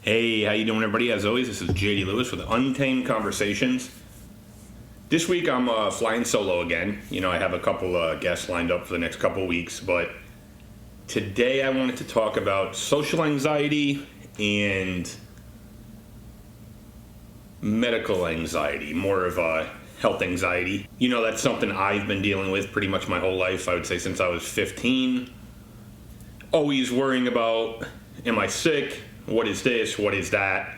Hey, how you doing, everybody? As always, this is JD Lewis with Untamed Conversations. This week, I'm flying solo again. I have a couple guests lined up for the next couple weeks, but today I wanted to talk about social anxiety and medical anxiety, more of a health anxiety. That's something I've been dealing with pretty much my whole life, I would say since I was 15. Always worrying about, am I sick? What is this? What is that?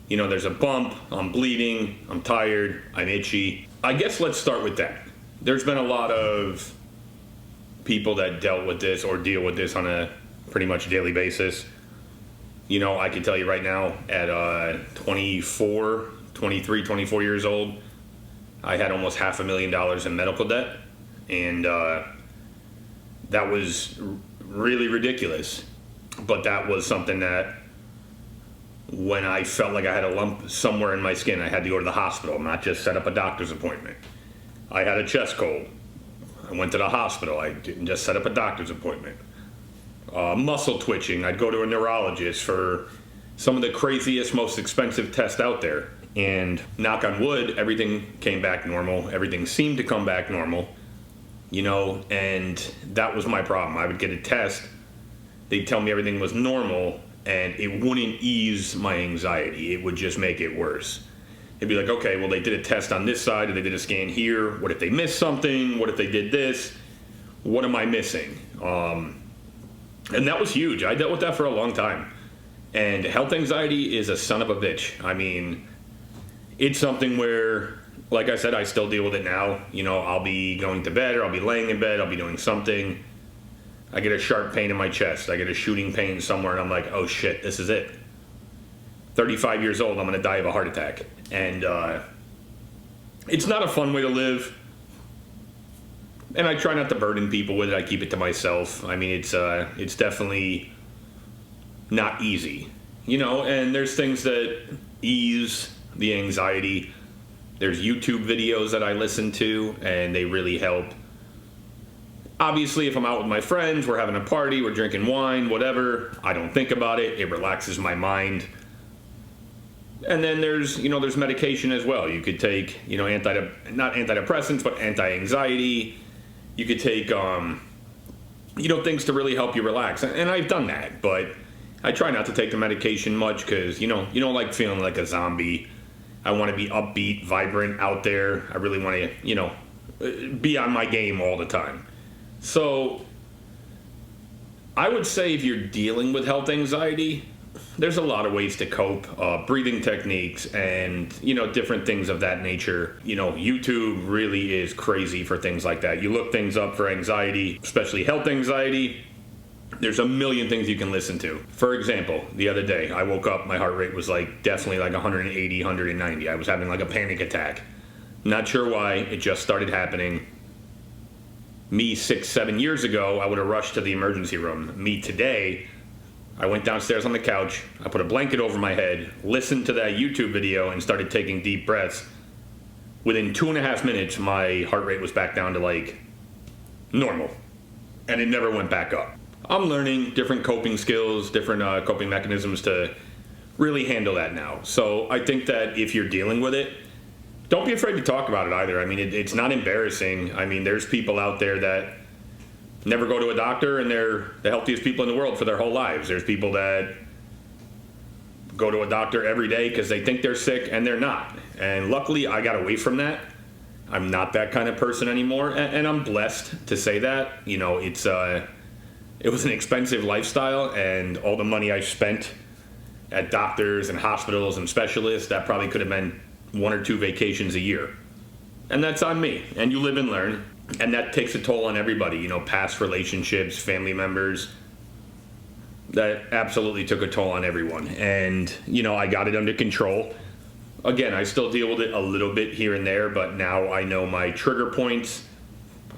There's a bump, I'm bleeding, I'm tired, I'm itchy. I guess let's start with that. There's been a lot of people that dealt with this or deal with this on a pretty much daily basis. I can tell you right now, at 24 years old, I had almost $500,000 in medical debt. And that was really ridiculous. But that was something that when I felt like I had a lump somewhere in my skin, I had to go to the hospital, not just set up a doctor's appointment. I had a chest cold. I went to the hospital. I didn't just set up a doctor's appointment. Muscle twitching. I'd go to a neurologist for some of the craziest, most expensive tests out there. And knock on wood, everything came back normal. Everything seemed to come back normal. And that was my problem. I would get a test. They'd tell me everything was normal, and it wouldn't ease my anxiety. It would just make it worse. It'd be like, okay, well, they did a test on this side, and they did a scan here. What if they missed something? What if they did this? What am I missing? And that was huge. I dealt with that for a long time. And health anxiety is a son of a bitch. I mean, it's something where, like I said, I still deal with it now. I'll be going to bed, or I'll be laying in bed, I'll be doing something. I get a sharp pain in my chest. I get a shooting pain somewhere, and I'm like, oh shit, this is it. 35 years old, I'm going to die of a heart attack. And it's not a fun way to live. And I try not to burden people with it. I keep it to myself. I mean, it's definitely not easy. And there's things that ease the anxiety. There's YouTube videos that I listen to, and they really help. Obviously, if I'm out with my friends, we're having a party, we're drinking wine, whatever, I don't think about it. It relaxes my mind. And then there's medication as well. You could take, not antidepressants, but anti-anxiety. You could take, things to really help you relax. And I've done that, but I try not to take the medication much because, you don't like feeling like a zombie. I want to be upbeat, vibrant, out there. I really want to, be on my game all the time. So I would say if you're dealing with health anxiety, there's a lot of ways to cope, breathing techniques and, different things of that nature. YouTube really is crazy for things like that. You look things up for anxiety, especially health anxiety. There's a million things you can listen to. For example, the other day I woke up, my heart rate was definitely 180, 190. I was having a panic attack. Not sure why, it just started happening. Me 6-7 years ago, I would have rushed to the emergency room. Me today, I went downstairs on the couch, I put a blanket over my head, listened to that YouTube video, and started taking deep breaths. Within 2.5 minutes, my heart rate was back down to normal. And it never went back up. I'm learning different coping skills, different coping mechanisms to really handle that now. So I think that if you're dealing with it, don't be afraid to talk about it either. I mean, it's not embarrassing. I mean, there's people out there that never go to a doctor, and they're the healthiest people in the world for their whole lives. There's people that go to a doctor every day because they think they're sick, and they're not. And luckily, I got away from that. I'm not that kind of person anymore, and I'm blessed to say that. It was an expensive lifestyle, and all the money I spent at doctors and hospitals and specialists, that probably could have been 1 or 2 vacations a year. And that's on me. And you live and learn. And that takes a toll on everybody. Past relationships, family members. That absolutely took a toll on everyone. And, I got it under control. Again, I still deal with it a little bit here and there, but now I know my trigger points.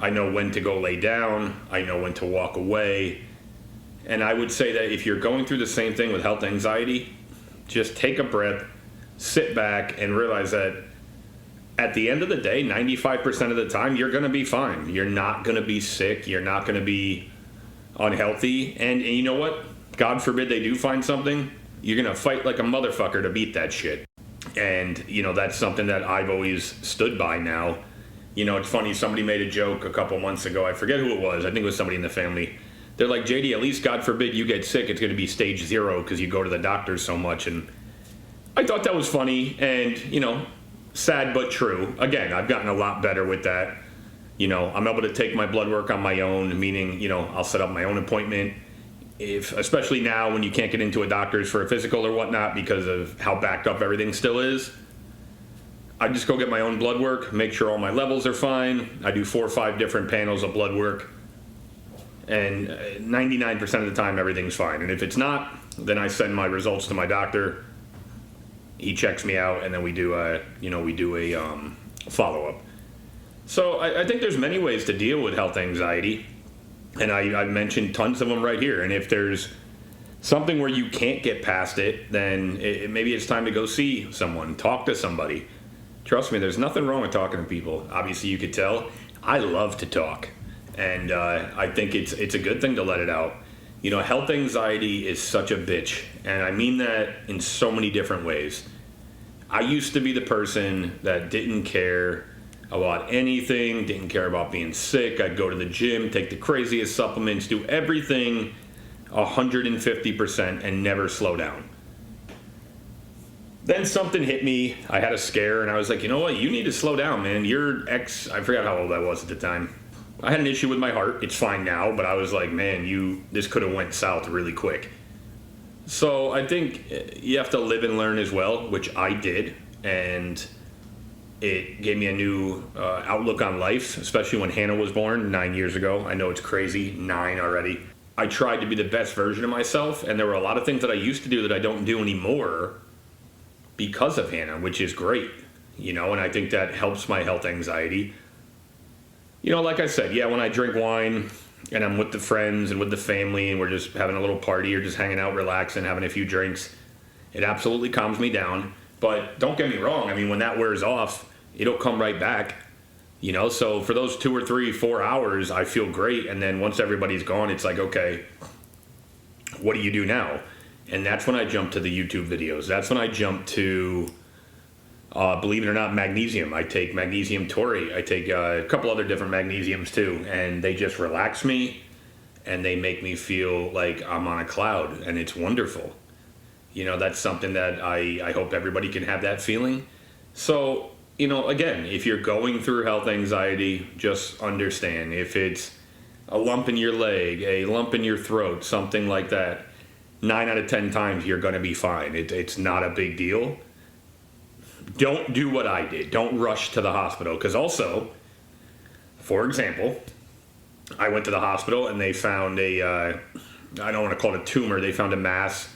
I know when to go lay down. I know when to walk away. And I would say that if you're going through the same thing with health anxiety, just take a breath, sit back, and realize that at the end of the day, 95% of the time, you're going to be fine. You're not going to be sick. You're not going to be unhealthy. And you know what? God forbid they do find something. you're going to fight like a motherfucker to beat that shit. And, that's something that I've always stood by now. It's funny, somebody made a joke a couple months ago. I forget who it was. I think it was somebody in the family. They're like, JD, at least God forbid you get sick, it's going to be stage 0 because you go to the doctor so much. And I thought that was funny and, sad but true. Again, I've gotten a lot better with that. I'm able to take my blood work on my own, meaning, I'll set up my own appointment. Especially now when you can't get into a doctor's for a physical or whatnot because of how backed up everything still is. I just go get my own blood work, make sure all my levels are fine. I do 4 or 5 different panels of blood work. And 99% of the time, everything's fine. And if it's not, then I send my results to my doctor. He checks me out, and then we do a follow-up. So I think there's many ways to deal with health anxiety. And I've mentioned tons of them right here. And if there's something where you can't get past it, then maybe it's time to go see someone, talk to somebody. Trust me, there's nothing wrong with talking to people. Obviously, you could tell I love to talk. And I think it's a good thing to let it out. Health anxiety is such a bitch. And I mean that in so many different ways. I used to be the person that didn't care about anything, didn't care about being sick. I'd go to the gym, take the craziest supplements, do everything 150% and never slow down. Then something hit me. I had a scare and I was like, you know what? You need to slow down, man. I forgot how old I was at the time. I had an issue with my heart. It's fine now, but I was like, man, this could have went south really quick. So I think you have to live and learn as well, which I did. And it gave me a new outlook on life, especially when Hannah was born 9 years ago. I know it's crazy, 9 already. I tried to be the best version of myself, and there were a lot of things that I used to do that I don't do anymore because of Hannah, which is great, and I think that helps my health anxiety. Like I said, when I drink wine and I'm with the friends and with the family and we're just having a little party or just hanging out, relaxing, having a few drinks, it absolutely calms me down. But don't get me wrong, when that wears off, it'll come right back, so for those 2 or 3, 4 hours, I feel great. And then once everybody's gone, it's like, okay, what do you do now? And that's when I jump to the YouTube videos. That's when I jump to, believe it or not, magnesium. I take magnesium taurate. I take a couple other different magnesiums too, and they just relax me and they make me feel like I'm on a cloud, and it's wonderful. That's something that I hope everybody can have that feeling. So, again, if you're going through health anxiety, just understand if it's a lump in your leg, a lump in your throat, something like that, 9 out of 10 times you're going to be fine. It's not a big deal. Don't do what I did. Don't rush to the hospital. Because also, for example, I went to the hospital and they found I don't want to call it a tumor, they found a mass.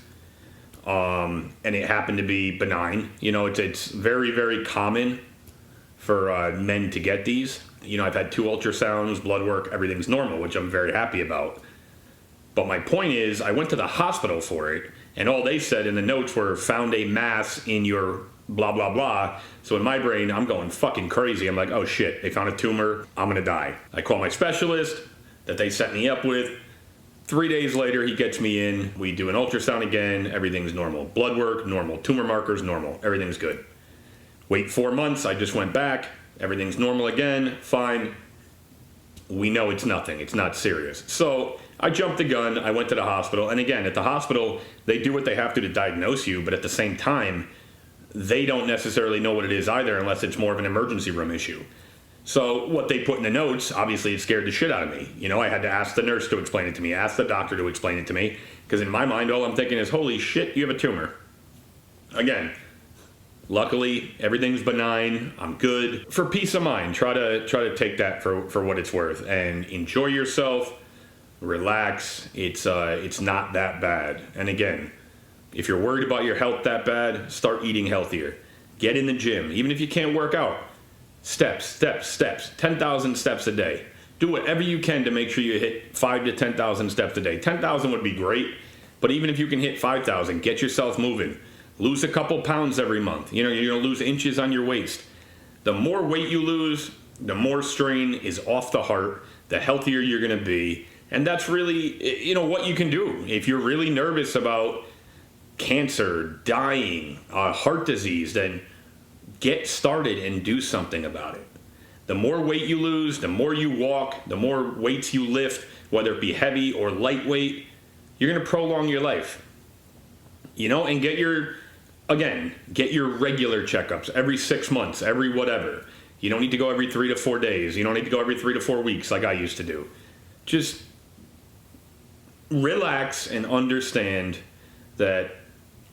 And it happened to be benign. It's very, very common for men to get these. I've had 2 ultrasounds, blood work, everything's normal, which I'm very happy about. But my point is, I went to the hospital for it, and all they said in the notes were, found a mass in your blah, blah, blah. So in my brain, I'm going fucking crazy. I'm like, oh shit, they found a tumor, I'm gonna die. I call my specialist that they set me up with. 3 days later, he gets me in. We do an ultrasound again. Everything's normal. Blood work, normal. Tumor markers, normal. Everything's good. Wait 4 months. I just went back. Everything's normal again. Fine. We know it's nothing. It's not serious. So I jumped the gun. I went to the hospital. And again, at the hospital, they do what they have to diagnose you. But at the same time, they don't necessarily know what it is either unless it's more of an emergency room issue. So what they put in the notes, obviously it scared the shit out of me. I had to ask the nurse to explain it to me, ask the doctor to explain it to me, because in my mind, all I'm thinking is, holy shit, you have a tumor. Again, luckily, everything's benign. I'm good. For peace of mind, try to take that for what it's worth and enjoy yourself, relax. It's not that bad. And again, if you're worried about your health that bad, start eating healthier. Get in the gym, even if you can't work out. Steps, 10,000 steps a day. Do whatever you can to make sure you hit 5 to 10,000 steps a day. 10,000 would be great, but even if you can hit 5,000, get yourself moving. Lose a couple pounds every month. You're going to lose inches on your waist. The more weight you lose, the more strain is off the heart, the healthier you're going to be. And that's really, what you can do. If you're really nervous about cancer, dying, heart disease, then get started and do something about it. The more weight you lose, the more you walk, the more weights you lift, whether it be heavy or lightweight, you're going to prolong your life. And get your regular checkups every 6 months, every whatever. You don't need to go every 3 to 4 days. You don't need to go every 3 to 4 weeks like I used to do. Just relax and understand that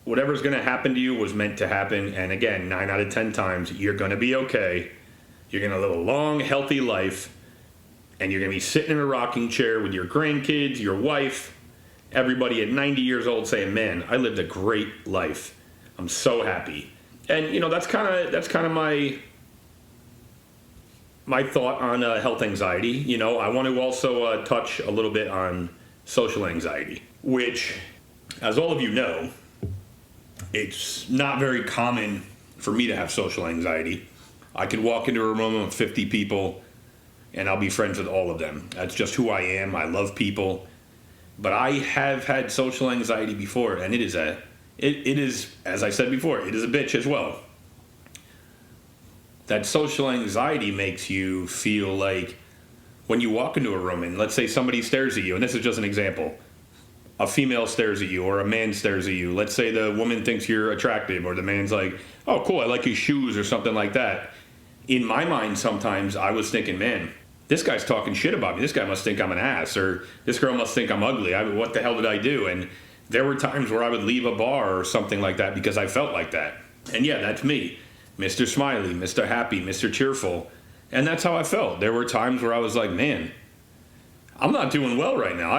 whatever's going to happen to you was meant to happen. And again, 9 out of 10 times, you're going to be okay. You're going to live a long, healthy life. And you're going to be sitting in a rocking chair with your grandkids, your wife, everybody at 90 years old saying, man, I lived a great life. I'm so happy. And, that's kind of my thought on health anxiety. I want to also touch a little bit on social anxiety, which, as all of you know, it's not very common for me to have social anxiety. I could walk into a room of 50 people and I'll be friends with all of them. That's just who I am. I love people. But I have had social anxiety before, and it is, as I said before, it is a bitch as well. That social anxiety makes you feel like when you walk into a room and let's say somebody stares at you, and this is just an example, a female stares at you or a man stares at you. Let's say the woman thinks you're attractive or the man's like, oh, cool, I like his shoes or something like that. In my mind, sometimes I was thinking, man, this guy's talking shit about me. This guy must think I'm an ass, or this girl must think I'm ugly. What the hell did I do? And there were times where I would leave a bar or something like that because I felt like that. And yeah, that's me. Mr. Smiley, Mr. Happy, Mr. Cheerful. And that's how I felt. There were times where I was like, man, I'm not doing well right now.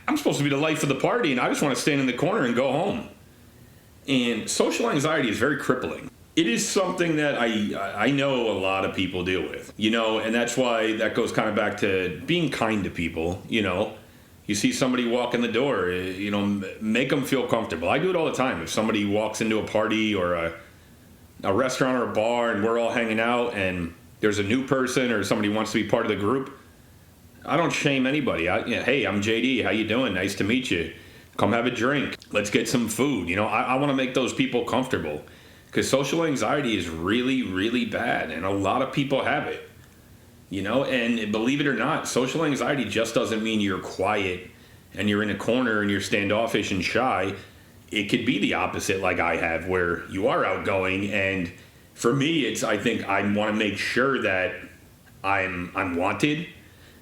I'm supposed to be the life of the party, and I just want to stand in the corner and go home. And social anxiety is very crippling. It is something that I know a lot of people deal with, and that's why that goes kind of back to being kind to people. You see somebody walk in the door, make them feel comfortable. I do it all the time. If somebody walks into a party or a restaurant or a bar and we're all hanging out and there's a new person or somebody wants to be part of the group, I don't shame anybody. Hey, I'm JD. How you doing? Nice to meet you. Come have a drink. Let's get some food. I want to make those people comfortable because social anxiety is really, really bad, and a lot of people have it. And believe it or not, social anxiety just doesn't mean you're quiet and you're in a corner and you're standoffish and shy. It could be the opposite, like I have, where you are outgoing. And for me, I think I want to make sure that I'm wanted.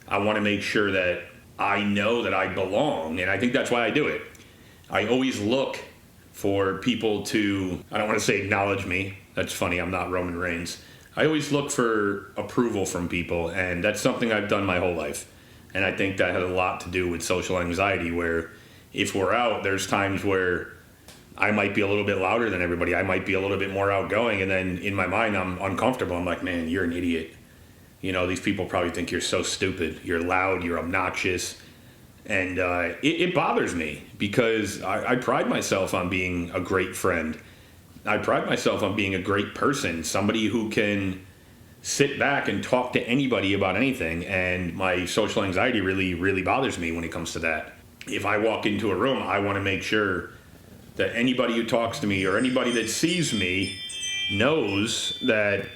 I want to make sure that I know that I belong, and I think that's why I do it. I always look for people to, I don't want to say acknowledge me. That's funny, I'm not Roman Reigns. I always look for approval from people, and that's something I've done my whole life. And I think that had a lot to do with social anxiety, where if we're out, there's times where I might be a little bit louder than everybody. I might be a little bit more outgoing, and then in my mind, I'm uncomfortable. I'm like, man, you're an idiot. These people probably think you're so stupid. You're loud, you're obnoxious. And it bothers me because I pride myself on being a great friend. I pride myself on being a great person, somebody who can sit back and talk to anybody about anything. And my social anxiety really, really bothers me when it comes to that. If I walk into a room, I want to make sure that anybody who talks to me or anybody that sees me knows that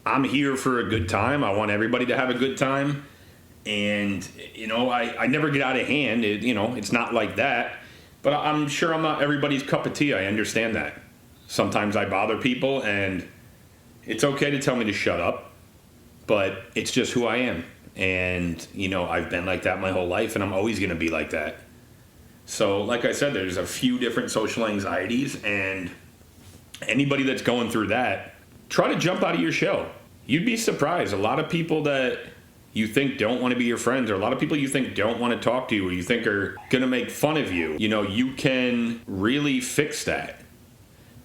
I'm here for a good time. I want everybody to have a good time. And, I never get out of hand. It's not like that. But I'm sure I'm not everybody's cup of tea. I understand that. Sometimes I bother people, and it's okay to tell me to shut up. But it's just who I am. And, I've been like that my whole life, and I'm always going to be like that. So, like I said, there's a few different social anxieties, and anybody that's going through that, try to jump out of your shell. You'd be surprised. A lot of people that you think don't want to be your friends, or a lot of people you think don't want to talk to you, or you think are going to make fun of you, you can really fix that.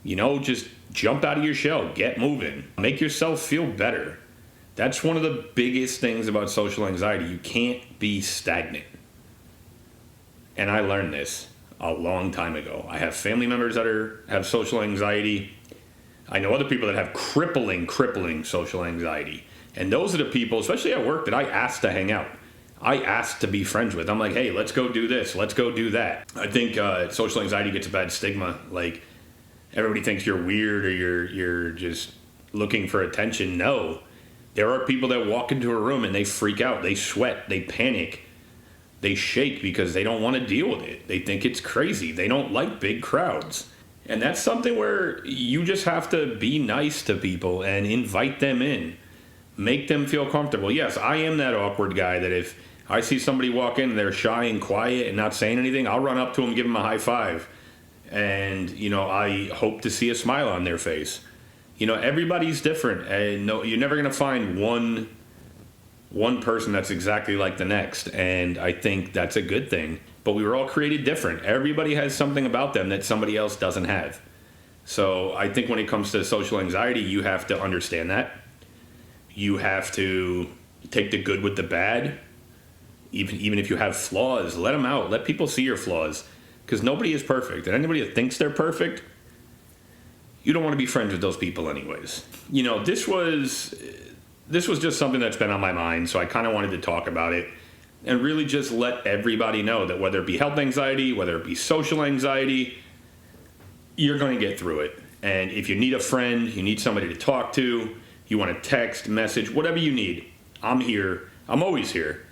Just jump out of your shell, get moving, make yourself feel better. That's one of the biggest things about social anxiety. You can't be stagnant. And I learned this a long time ago. I have family members that have social anxiety. I know other people that have crippling social anxiety. And those are the people, especially at work, that I ask to hang out. I ask to be friends with. I'm like, hey, let's go do this. Let's go do that. I think social anxiety gets a bad stigma. Like, everybody thinks you're weird or you're just looking for attention. No. There are people that walk into a room and they freak out. They sweat. They panic. They shake because they don't want to deal with it. They think it's crazy. They don't like big crowds. And that's something where you just have to be nice to people and invite them in. Make them feel comfortable. Yes, I am that awkward guy that if I see somebody walk in and they're shy and quiet and not saying anything, I'll run up to them, give them a high five. And, I hope to see a smile on their face. Everybody's different. And no, you're never going to find one person that's exactly like the next. And I think that's a good thing. But we were all created different. Everybody has something about them that somebody else doesn't have. So I think when it comes to social anxiety, you have to understand that. You have to take the good with the bad. Even if you have flaws, let them out. Let people see your flaws. Because nobody is perfect. And anybody that thinks they're perfect, you don't want to be friends with those people anyways. This was just something that's been on my mind, so I kind of wanted to talk about it and really just let everybody know that whether it be health anxiety, whether it be social anxiety, you're going to get through it. And if you need a friend, you need somebody to talk to, you want to text, message, whatever you need, I'm here. I'm always here.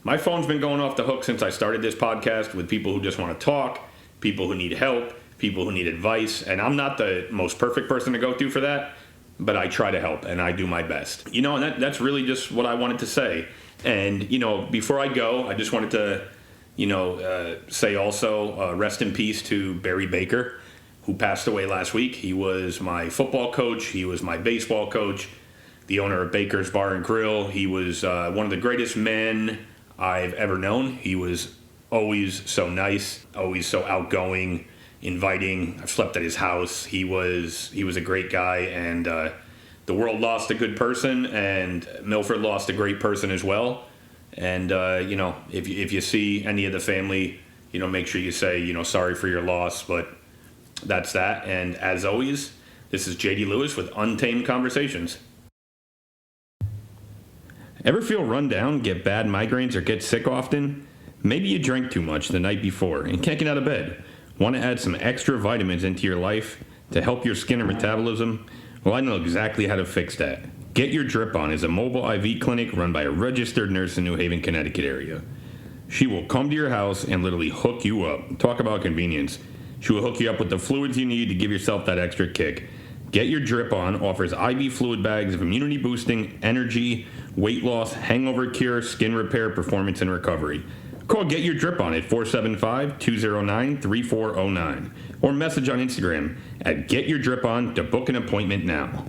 My phone's been going off the hook since I started this podcast with people who just want to talk, people who need help, people who need advice. And I'm not the most perfect person to go to for that, but I try to help and I do my best. And that's really just what I wanted to say. And, before I go, I just wanted to, say also rest in peace to Barry Baker, who passed away last week. He was my football coach. He was my baseball coach, the owner of Baker's Bar and Grill. He was one of the greatest men I've ever known. He was always so nice, always so outgoing, inviting. I've slept at his house. He was a great guy, and the world lost a good person, and Milford lost a great person as well. And if you see any of the family, make sure you say sorry for your loss. But that's that. And as always, this is JD Lewis with Untamed Conversations. Ever feel run down, get bad migraines, or get sick often? Maybe you drank too much the night before and can't get out of bed. Want to add some extra vitamins into your life to help your skin and metabolism? Well, I know exactly how to fix that. Get Your Drip On is a mobile IV clinic run by a registered nurse in New Haven, Connecticut area. She will come to your house and literally hook you up. Talk about convenience. She will hook you up with the fluids you need to give yourself that extra kick. Get Your Drip On offers IV fluid bags of immunity boosting, energy, weight loss, hangover cure, skin repair, performance, and recovery. Call Get Your Drip On at 475-209-3409 or message on Instagram at Get Your Drip On to book an appointment now.